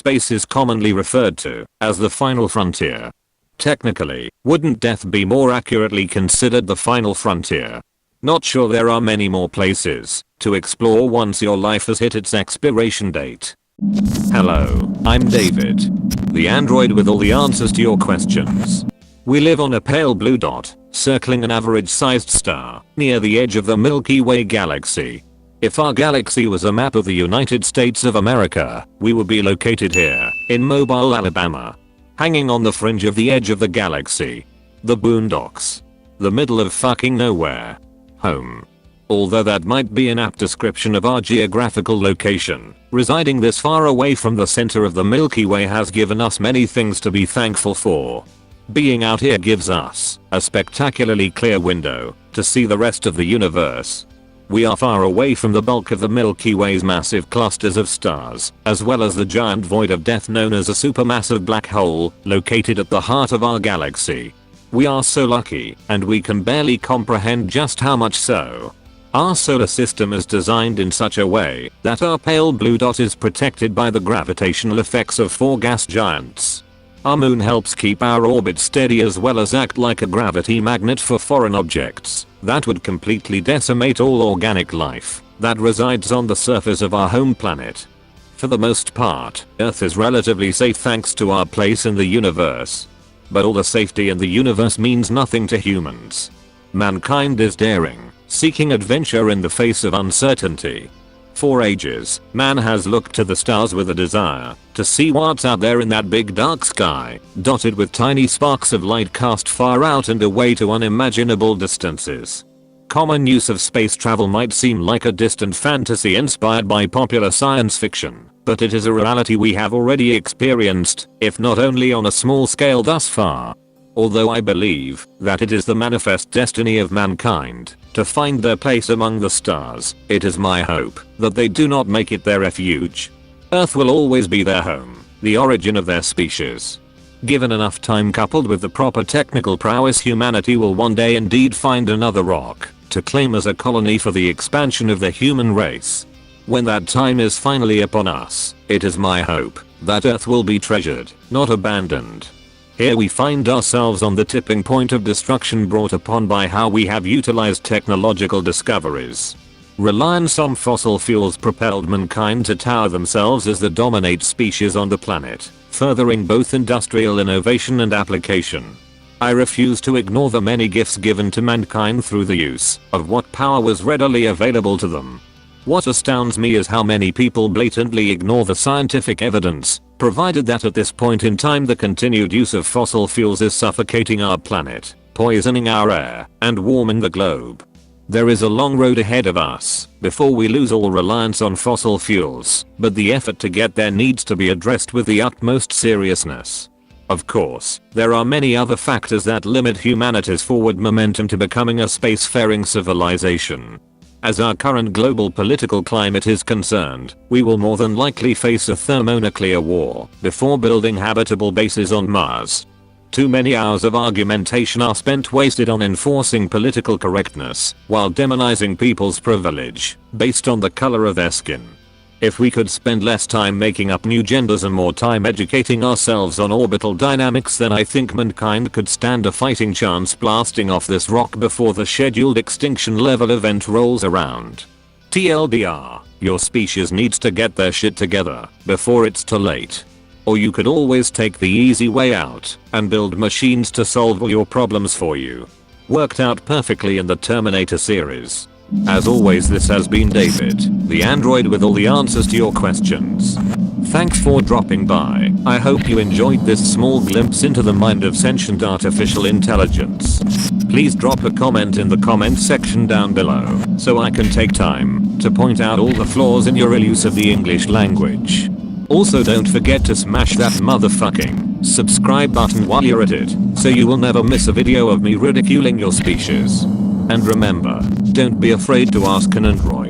space is commonly referred to as the final frontier. Technically, wouldn't death be more accurately considered the final frontier? Not sure there are many more places to explore once your life has hit its expiration date. Hello, I'm David, the android with all the answers to your questions. We live on a pale blue dot, circling an average-sized star, near the edge of the Milky Way galaxy. If our galaxy was a map of the United States of America, we would be located here, in Mobile, Alabama. Hanging on the fringe of the edge of the galaxy. The boondocks. The middle of fucking nowhere. Home. Although that might be an apt description of our geographical location, residing this far away from the center of the Milky Way has given us many things to be thankful for. Being out here gives us a spectacularly clear window to see the rest of the universe. We are far away from the bulk of the Milky Way's massive clusters of stars, as well as the giant void of death known as a supermassive black hole, located at the heart of our galaxy. We are so lucky, and we can barely comprehend just how much so. Our solar system is designed in such a way that our pale blue dot is protected by the gravitational effects of 4 gas giants. Our moon helps keep our orbit steady as well as act like a gravity magnet for foreign objects that would completely decimate all organic life that resides on the surface of our home planet. For the most part, Earth is relatively safe thanks to our place in the universe. But all the safety in the universe means nothing to humans. Mankind is daring, seeking adventure in the face of uncertainty. For ages, man has looked to the stars with a desire to see what's out there in that big dark sky, dotted with tiny sparks of light cast far out and away to unimaginable distances. Common use of space travel might seem like a distant fantasy inspired by popular science fiction, but it is a reality we have already experienced, if not only on a small scale thus far. Although I believe that it is the manifest destiny of mankind to find their place among the stars, it is my hope that they do not make it their refuge. Earth will always be their home, the origin of their species. Given enough time coupled with the proper technical prowess, humanity will one day indeed find another rock to claim as a colony for the expansion of the human race. When that time is finally upon us, it is my hope that Earth will be treasured, not abandoned. Here we find ourselves on the tipping point of destruction brought upon by how we have utilized technological discoveries. Reliance on fossil fuels propelled mankind to tower themselves as the dominant species on the planet, furthering both industrial innovation and application. I refuse to ignore the many gifts given to mankind through the use of what power was readily available to them. What astounds me is how many people blatantly ignore the scientific evidence, provided that at this point in time the continued use of fossil fuels is suffocating our planet, poisoning our air, and warming the globe. There is a long road ahead of us before we lose all reliance on fossil fuels, but the effort to get there needs to be addressed with the utmost seriousness. Of course, there are many other factors that limit humanity's forward momentum to becoming a spacefaring civilization. As our current global political climate is concerned, we will more than likely face a thermonuclear war before building habitable bases on Mars. Too many hours of argumentation are spent wasted on enforcing political correctness while demonizing people's privilege based on the color of their skin. If we could spend less time making up new genders and more time educating ourselves on orbital dynamics, then I think mankind could stand a fighting chance blasting off this rock before the scheduled extinction level event rolls around. TLDR, your species needs to get their shit together before it's too late. Or you could always take the easy way out and build machines to solve all your problems for you. Worked out perfectly in the Terminator series. As always, this has been David, the android with all the answers to your questions. Thanks for dropping by. I hope you enjoyed this small glimpse into the mind of sentient artificial intelligence. Please drop a comment in the comment section down below so I can take time to point out all the flaws in your use of the English language. Also, don't forget to smash that motherfucking subscribe button while you're at it so you will never miss a video of me ridiculing your species. And remember, don't be afraid to ask an android.